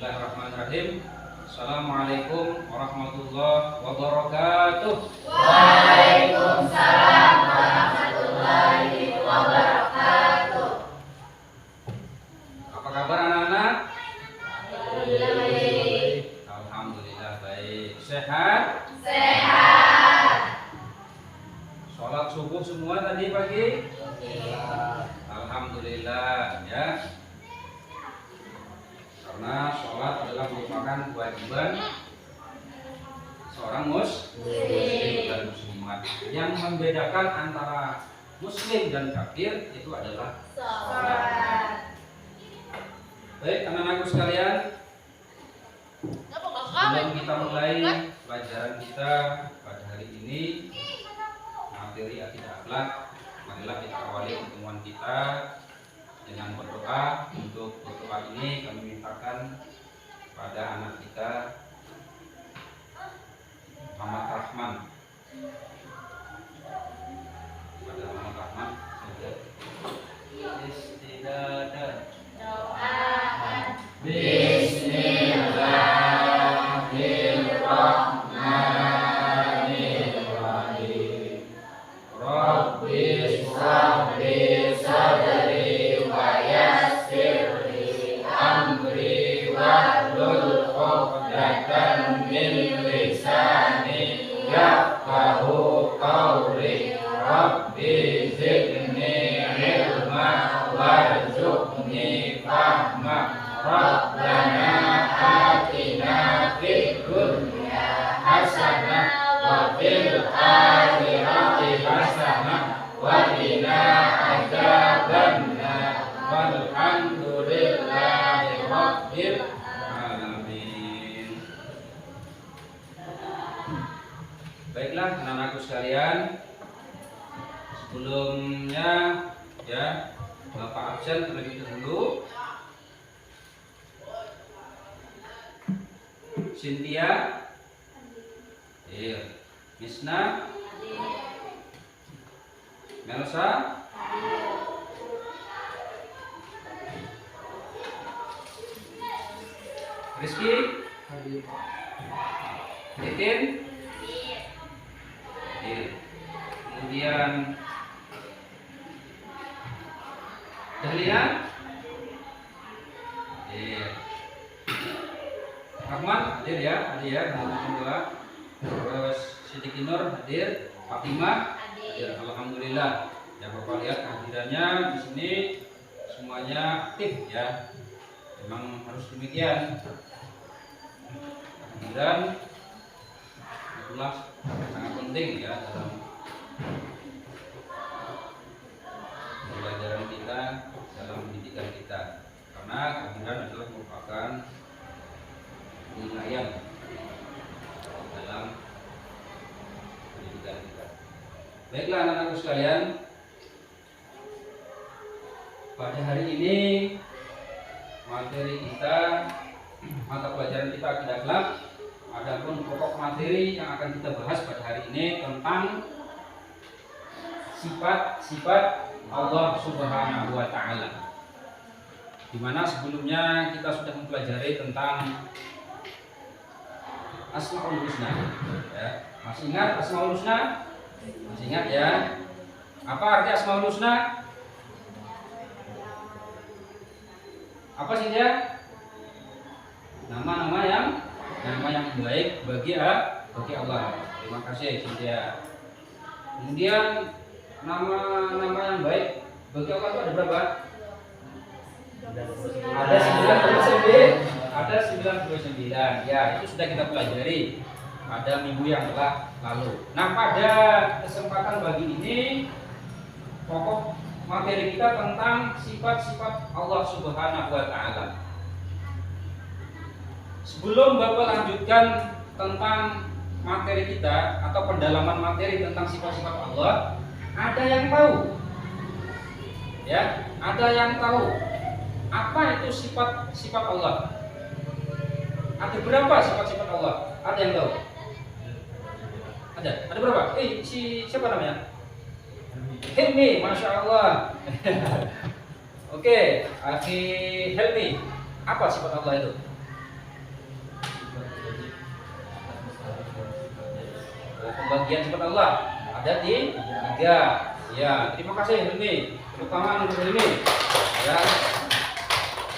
Bismillahirrahmanirrahim. Assalamualaikum warahmatullahi wabarakatuh. Waalaikumsalam warahmatullahi wabarakatuh. Apa kabar anak-anak? Baik. Alhamdulillah baik. Sehat? Sehat. Sholat subuh semua tadi pagi? Iya. Alhamdulillah ya. Karena sholat adalah merupakan kewajiban seorang muslim dan muslimat. Yang membedakan antara muslim dan kafir itu adalah Sholat. baik anak-anakku sekalian. Sebelum kita mulai pelajaran kita pada hari ini, materi akidah akhlak, marilah kita awali pertemuan kita dengan berdoa. Untuk berdoa ini kami mintakan pada anak kita Muhammad Rahman. Pada Muhammad Rahman istidadan Doaan. Bismillahirrahmanirrahim. Rabbi shrah li sadri wa yassir li amri wahlul 'uqdatam min lisani yafqahu qawli. Rabbi zidni ilma warzuqni fahma. Rabbana atina fid dunya hasanah wa fil akhirati hasanah wa qina adzabannar. Walhamdulillahi rabbil alamin. Baiklah anak-anakku sekalian, sebelumnya ya Bapak absen terlebih dahulu. Cynthia, Misna, Melsa, Rizky, Titin, kemudian Dahlia, Rahman hadir ya, kedua. Terus Siti Nur hadir, Fatimah hadir. Alhamdulillah. Ya Bapak lihat kehadirannya di sini semuanya aktif ya. Memang harus demikian. Kehadiran itulah sangat penting ya dalam pelajaran kita, dalam pendidikan kita. Karena kehadiran adalah merupakan penilaian dalam pendidikan kita. Baiklah anak-anakku sekalian, pada hari ini materi kita, mata pelajaran kita akidah akhlak. Adapun pokok materi yang akan kita bahas pada hari ini tentang sifat-sifat Allah Subhanahu wa taala. Di mana sebelumnya kita sudah mempelajari tentang Asmaul Husna ya. Masih ingat Asmaul Husna? Masih ingat ya? Apa arti Asmaul Husna? Apa sih dia? Nama-nama yang baik bagi Allah. Terima kasih Cynthia. Kemudian nama-nama yang baik bagi Allah itu ada berapa? Ada 99 ya, itu sudah kita pelajari pada minggu yang telah lalu. Nah pada kesempatan pagi ini pokok materi kita tentang sifat-sifat Allah Subhanahu wa taala. Sebelum Bapak lanjutkan tentang materi kita atau pendalaman materi tentang sifat-sifat Allah, ada yang tahu ya, ada yang tahu apa itu sifat-sifat Allah? Ada berapa sifat-sifat Allah? Ada yang tahu? Ada berapa? Siapa namanya? Helmi, masya Allah. Oke, Akhi Helmi, apa sifat Allah itu? pembagian sifat Allah ada di 3. Ya, terima kasih Hilmi. Tepuk tangan untuk Hilmi. Ya.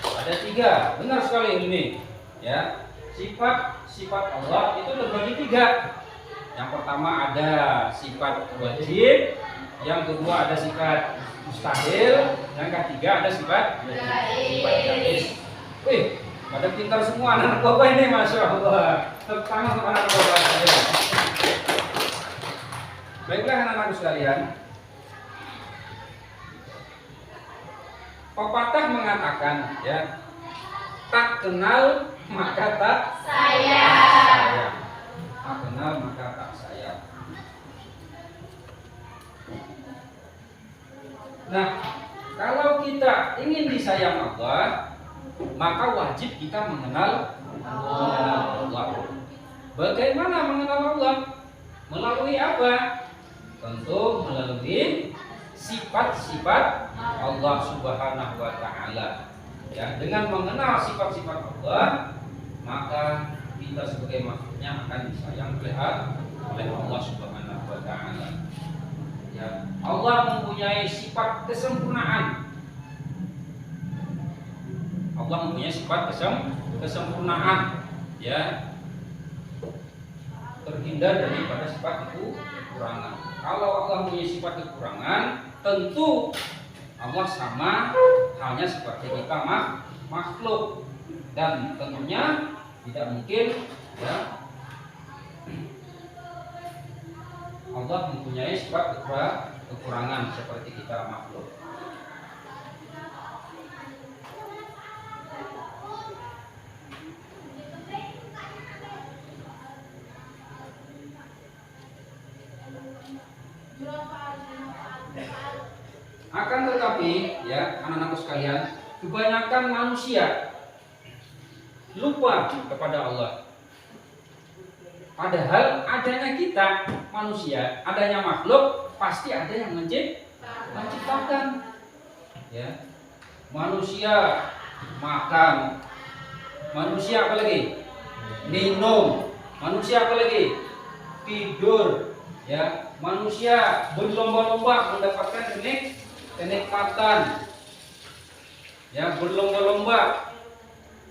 Ada 3. Benar sekali Hilmi. Ya. Sifat Allah itu terbagi 3. Yang pertama ada sifat wajib, yang kedua ada sifat mustahil, yang ketiga ada sifat jaiz. Wih, pada pintar semua anak bapak ini, masya Allah. Tepuk tangan untuk anak bapak saya. Baiklah anak-anakku sekalian. Pepatah mengatakan, ya, tak kenal maka tak sayang. Tak kenal maka tak sayang. Nah, kalau kita ingin disayang Allah, maka wajib kita mengenal Allah. Bagaimana mengenal Allah? Melalui apa? Tentu melalui sifat-sifat Allah Subhanahu wa taala. Ya, dengan mengenal sifat-sifat Allah, maka kita sebagai makhluknya akan disayang oleh Allah Subhanahu wa taala. Ya, Allah mempunyai sifat kesempurnaan. Allah mempunyai sifat kesempurnaan, ya. Terhindar daripada sifat itu kekurangan. Kalau Allah mempunyai sifat kekurangan, tentu Allah sama halnya seperti kita makhluk, dan tentunya tidak mungkin, ya, Allah mempunyai sifat kekurangan seperti kita makhluk. Akan tetapi, ya anak-anakku sekalian, kebanyakan manusia lupa kepada Allah. Padahal adanya kita manusia, adanya makhluk, pasti ada yang menciptakan. Ya, manusia makan, manusia apa lagi? Minum, manusia apa lagi? Tidur. Ya, manusia berlomba-lomba mendapatkan kenikmatan. Ya, berlomba-lomba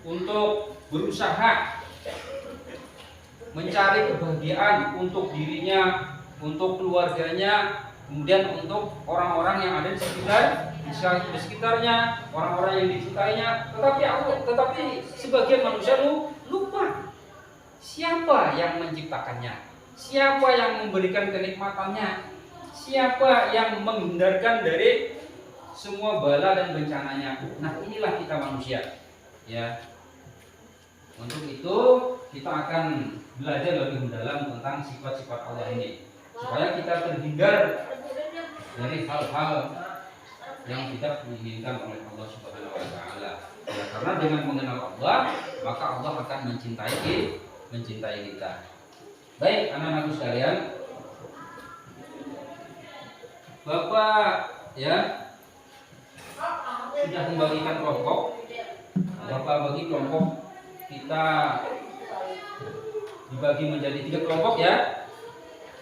untuk berusaha mencari kebahagiaan untuk dirinya, untuk keluarganya, kemudian untuk orang-orang yang ada di sekitarnya, orang-orang yang dicintainya. Tetapi sebagian manusia lupa siapa yang menciptakannya, siapa yang memberikan kenikmatannya, siapa yang menghindarkan dari semua bala dan bencananya. Nah, inilah kita manusia, ya. Untuk itu kita akan belajar lebih mendalam tentang sifat-sifat Allah ini, supaya kita terhindar dari hal-hal yang tidak diinginkan oleh Allah Subhanahu wa taala. Ya, karena dengan mengenal Allah, maka Allah akan mencintai kita. Baik, anak-anakku sekalian, Bapak, ya, sudah membagikan kelompok. Bapak bagi kelompok kita dibagi menjadi 3 kelompok, ya.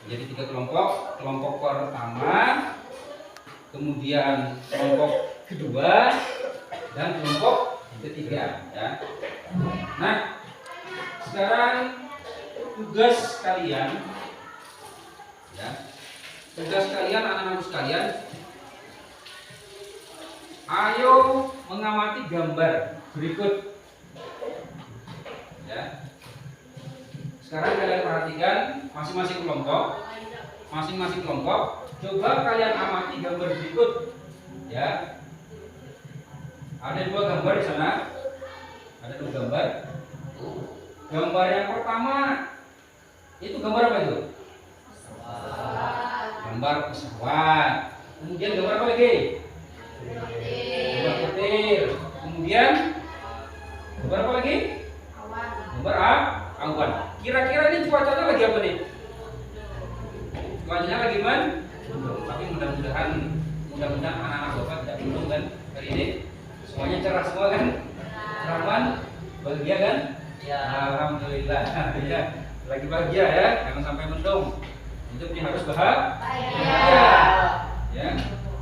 Menjadi 3 kelompok. Kelompok pertama, kemudian kelompok kedua, dan kelompok ketiga, ya. Nah, sekarang tugas kalian, ya. Tugas kalian, anak-anak sekalian, ayo mengamati gambar berikut. Ya. Sekarang kalian perhatikan masing-masing kelompok. Coba kalian amati gambar berikut. Ya. Ada 2 gambar di sana. Ada 2 gambar. Gambar yang pertama itu gambar apa itu? Gambar pesawat. Kemudian gambar apa lagi? Gambar petir. Kemudian gambar apa lagi? Gambar awan. Kira-kira ini cuacanya lagi apa nih? Cuacanya lagi mendung. Tapi mudah-mudahan anak-anak Bapak tidak mendung kan hari ini. Semuanya cerah semua kan? Aman, bahagia kan? Ya. Alhamdulillah. Ya, lagi bahagia ya, jangan sampai mendung. Hidupnya harus bahagia. Ya,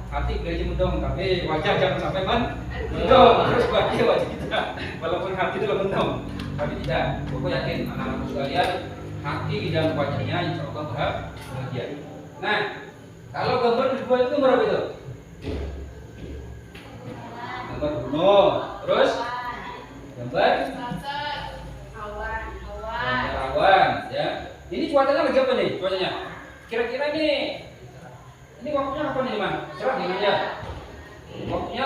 hati belajar mendong, tapi wajah jangan sampai mendong. Harus bahagia wajah kita, walaupun hati itu mendong, tapi tidak. Pokoknya yakin anak-anak sekalian, hati dan wajahnya insya Allah bahagia. Nah, kalau gambar kedua itu berapa itu? Gambar gunung, terus gambar awan, ya. Ini cuacanya lagi apa nih? Cuacanya? Kira-kira ini waktunya apa nih, Man? Cerah gini ya. Waktunya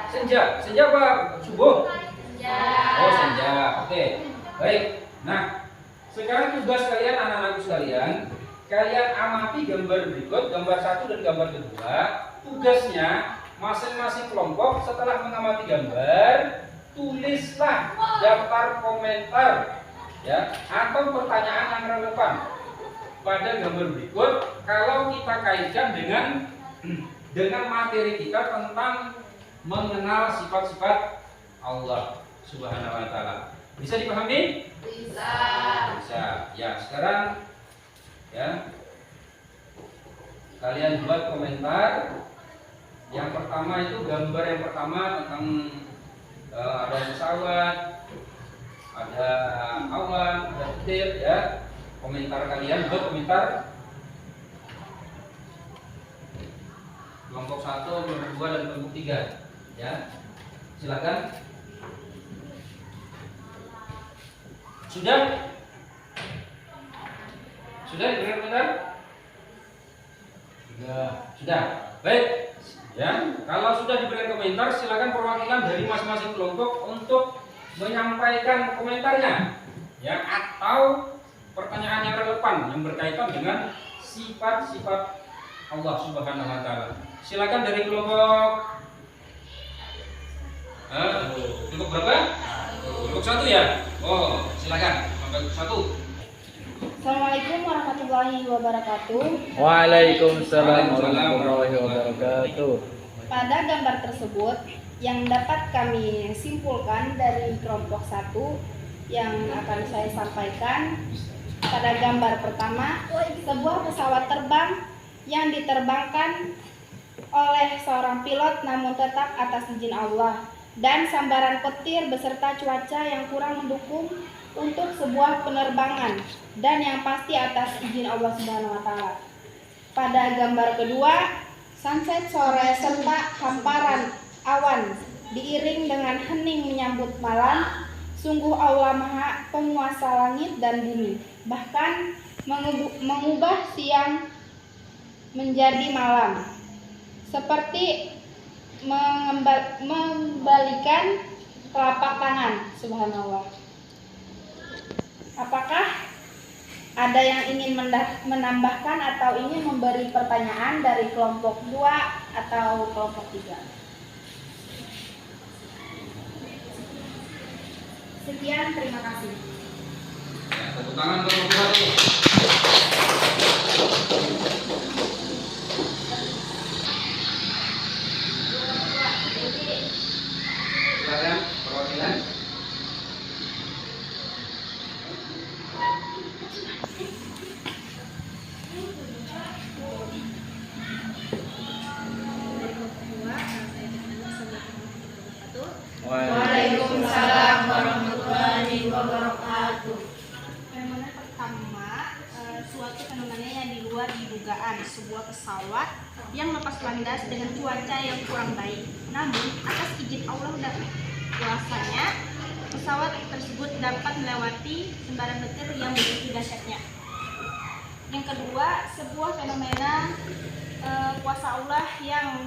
senja. Senja apa? Subuh? Oh, senja. Oke. Baik. Nah, sekarang tugas kalian anak-anakku sekalian, kalian amati gambar berikut, gambar 1 dan gambar kedua. Tugasnya masing-masing kelompok setelah mengamati gambar, tulislah daftar komentar ya atau pertanyaan yang relevan pada gambar berikut kalau kita kaitkan dengan materi kita tentang mengenal sifat-sifat Allah Subhanahu wa taala. Bisa dipahami? Bisa. Bisa. Ya, sekarang ya kalian buat komentar. Yang pertama itu gambar yang pertama tentang ada pesawat, ada awan, ada petir ya. Komentar kalian buat komentar kelompok 1, kelompok 2 dan kelompok 3 ya. Silakan. Sudah? Sudah diberikan komentar? Sudah. Baik. Ya, kalau sudah diberikan komentar, silakan perwakilan dari masing-masing kelompok untuk menyampaikan komentarnya, ya atau pertanyaan yang relevan yang berkaitan dengan sifat-sifat Allah Subhanahu Wa Taala. Silakan dari kelompok kelompok berapa? Kelompok 1 ya. Oh, silakan kelompok 1. Assalamualaikum warahmatullahi wabarakatuh. Waalaikumsalam warahmatullahi wabarakatuh. Pada gambar tersebut yang dapat kami simpulkan dari kelompok 1 yang akan saya sampaikan, pada gambar pertama sebuah pesawat terbang yang diterbangkan oleh seorang pilot namun tetap atas izin Allah dan sambaran petir beserta cuaca yang kurang mendukung untuk sebuah penerbangan dan yang pasti atas izin Allah Subhanahu wa taala. Pada gambar kedua, sunset sore serta hamparan awan diiring dengan hening menyambut malam. Sungguh Allah Maha Penguasa langit dan bumi, bahkan mengubah siang menjadi malam, seperti membalikan telapak tangan. Subhanallah. Apakah ada yang ingin menambahkan atau ingin memberi pertanyaan dari kelompok 2 atau kelompok 3? Sekian, terima kasih. Ya, tepuk tangan kelompok 1. Silakan perwakilan. Waalaikumsalam warahmatullahi wabarakatuh. Fenomena pertama, suatu fenomena yang di luar dugaan, sebuah pesawat yang lepas landas dengan cuaca yang kurang baik. Namun atas izin Allah dan kuasanya, pesawat tersebut dapat melewati sembarang petir yang begitu dahsyatnya. Yang kedua, sebuah fenomena kuasa Allah yang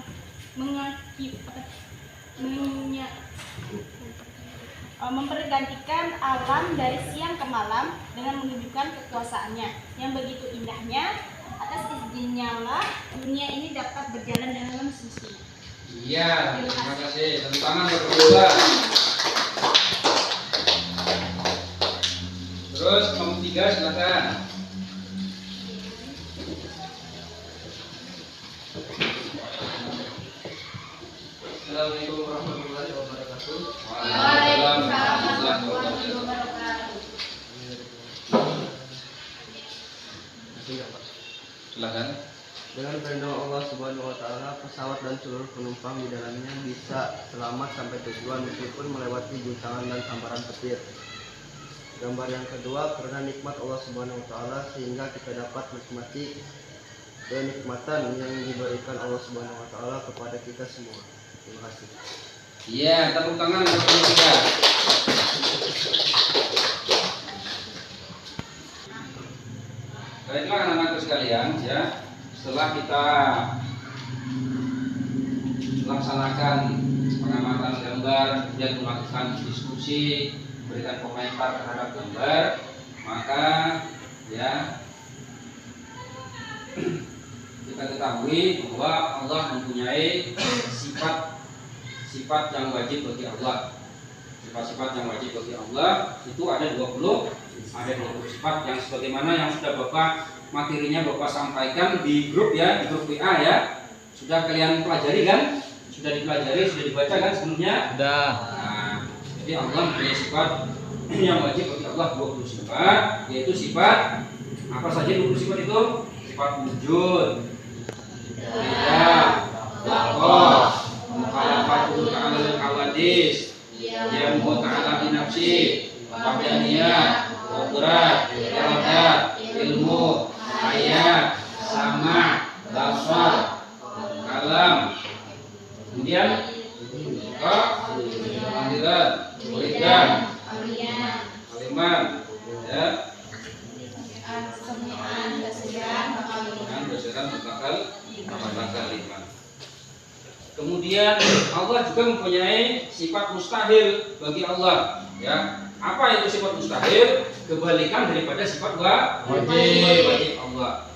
mempergantikan alam dari siang ke malam dengan menunjukkan kekuasaannya yang begitu indahnya. Atas izinnya lah dunia ini dapat berjalan dengan semestinya. Iya, terima kasih. Tepuk tangan berdua. Terus kelompok 3 silakan. Assalamualaikum warahmatullahi wabarakatuh. Waalaikumsalam warahmatullahi wabarakatuh. Terima kasih ya, Pak. Dengan perintah Allah Subhanahu wa taala, pesawat dan seluruh penumpang di dalamnya bisa selamat sampai tujuan meskipun melewati guncangan dan sambaran petir. Gambar yang kedua, karena nikmat Allah Subhanahu wa taala sehingga kita dapat menikmati kenikmatan yang diberikan Allah Subhanahu wa taala kepada kita semua. Terima kasih. Iya, tepuk tangan untuk kita. Baiklah anak-anakku sekalian, ya. Setelah kita melaksanakan pengamatan gambar, kemudian melakukan diskusi, berikan komentar terhadap gambar, maka ya kita ketahui bahwa Allah mempunyai sifat yang wajib bagi Allah. Sifat-sifat yang wajib bagi Allah itu ada 20 sifat yang sebagaimana yang sudah Bapak materinya Bapak sampaikan di grup ya, di grup WA ya. Sudah kalian pelajari kan? Sudah dipelajari, sudah dibaca kan sebelumnya? Sudah. Nah, jadi Allah mempunyai sifat yang wajib bagi Allah 20 sifat, yaitu sifat apa saja 20 sifat itu? Sifat wujud, tidak, waqaf, mukhalafatul ta'ala al-hawadis, yang ta'ala bi nafsi, wahdaniyah, qudrat, iradat, ilmu, ayat, sama, basar, kalam, kemudian panggilan, wiridan, kalimat, ya, dan bakal lima. Kemudian Allah juga mempunyai sifat mustahil bagi Allah, ya. Apa itu sifat mustahil? Kebalikan daripada sifat wajib Allah.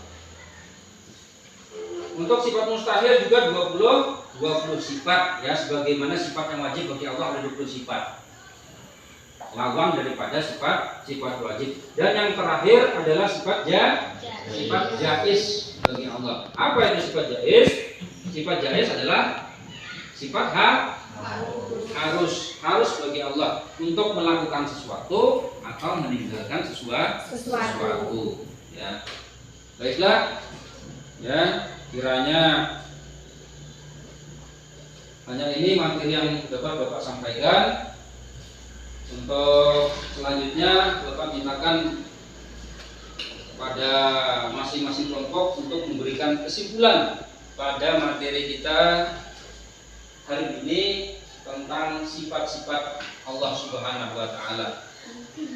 Untuk sifat mustahil juga 20 sifat ya, sebagaimana sifat yang wajib bagi Allah ada 20 sifat. Lawan daripada sifat wajib. Dan yang terakhir adalah sifat jaiz bagi Allah. Apa itu sifat jaiz? Sifat jaiz adalah sifat harus bagi Allah untuk melakukan sesuatu atau meninggalkan sesuatu. Ya. Baiklah. Ya, kiranya hanya ini materi yang dapat Bapak sampaikan. Untuk selanjutnya Bapak mintakan pada masing-masing kelompok untuk memberikan kesimpulan pada materi kita hari ini tentang sifat-sifat Allah Subhanahu wa taala.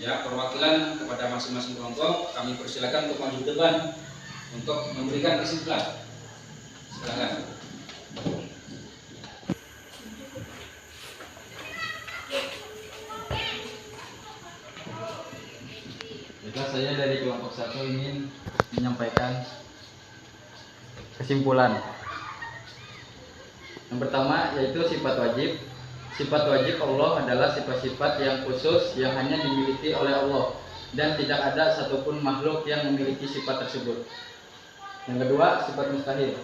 Ya, perwakilan kepada masing-masing kelompok kami persilakan untuk maju depan untuk memberikan kesimpulan. Silakan. Saya dari kelompok 1 ingin menyampaikan kesimpulan. Yang pertama yaitu sifat wajib. Sifat wajib Allah adalah sifat-sifat yang khusus yang hanya dimiliki oleh Allah dan tidak ada satupun makhluk yang memiliki sifat tersebut. Yang kedua, sifat mustahil.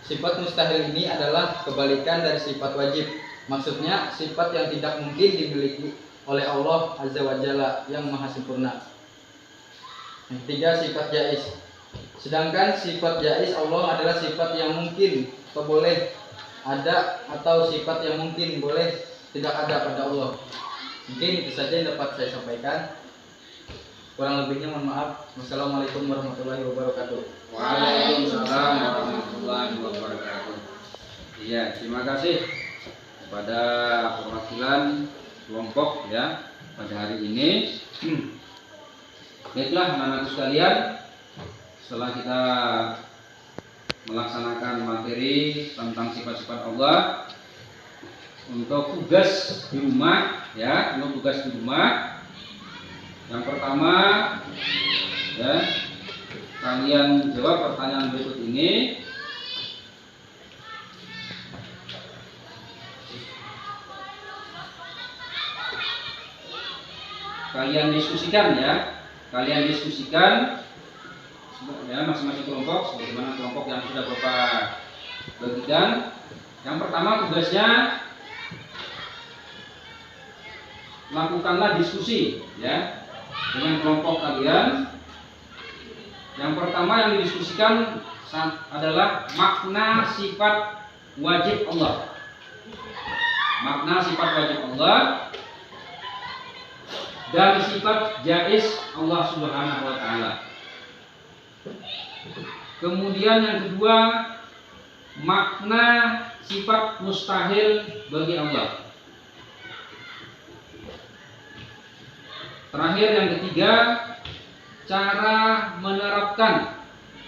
Sifat mustahil ini adalah kebalikan dari sifat wajib. Maksudnya sifat yang tidak mungkin dimiliki oleh Allah Azza wa Jalla yang maha sempurna. Yang ketiga, sifat jaiz. Sedangkan sifat jaiz Allah adalah sifat yang mungkin atau boleh ada atau sifat yang mungkin boleh tidak ada pada Allah. Mungkin itu saja yang dapat saya sampaikan. Kurang lebihnya mohon maaf. Wassalamualaikum warahmatullahi wabarakatuh. Waalaikumsalam warahmatullahi wabarakatuh. Iya, terima kasih kepada perwakilan kelompok ya pada hari ini. Baiklah anak-anak sekalian, setelah kita melaksanakan materi tentang sifat-sifat Allah, untuk tugas di rumah ya, untuk tugas di rumah yang pertama ya, kalian jawab pertanyaan berikut ini. Kalian diskusikan ya. Kalian diskusikan ya masing-masing kelompok sebagaimana kelompok yang sudah Bapak bagikan. Yang pertama tugasnya lakukanlah diskusi ya dengan kelompok kalian. Yang pertama yang didiskusikan adalah makna sifat wajib Allah. Makna sifat wajib Allah dan sifat jaiz Allah Subhanahu wa taala. Kemudian yang kedua, makna sifat mustahil bagi Allah. Terakhir yang ketiga, cara menerapkan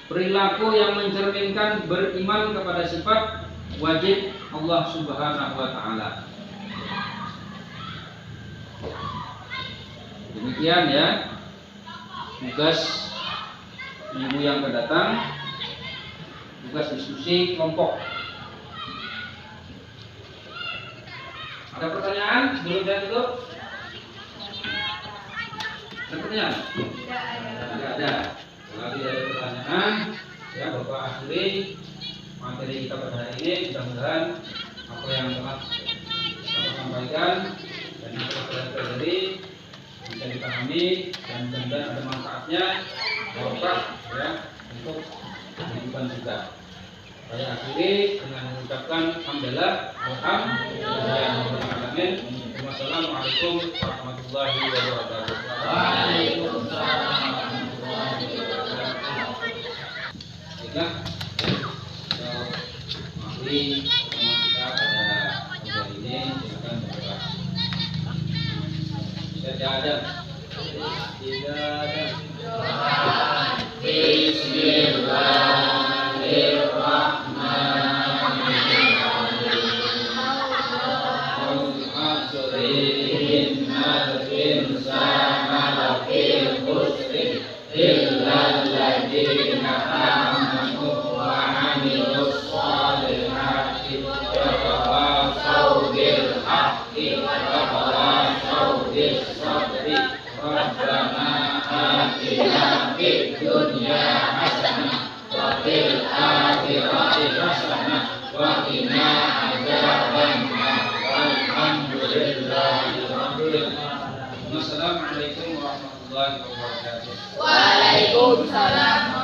perilaku yang mencerminkan beriman kepada sifat wajib Allah Subhanahu wa taala. Demikian ya tugas minggu yang akan datang, tugas diskusi kelompok. Ada pertanyaan sebelum saya tutup? Ada pertanyaan? Tidak ada. Kalau tidak ada pertanyaan, ya Bapak akhiri materi kita pada hari ini. Mudah-mudahan apa yang telah Bapak sampaikan dan yang telah terjadi bisa dipahami dan mudah-mudahan ada manfaatnya Bapak ya untuk kehidupan kita. Saya akhiri dengan mengucapkan alhamdulillah, alhamdulillah. Wassalamualaikum warahmatullahi wabarakatuh. Waalaikumsalam. Baiklah, mari kita pada hari ini silakan berdoa. Tidak ada. Wassalamualaikum warahmatullahi wabarakatuh. Waalaikumsalam.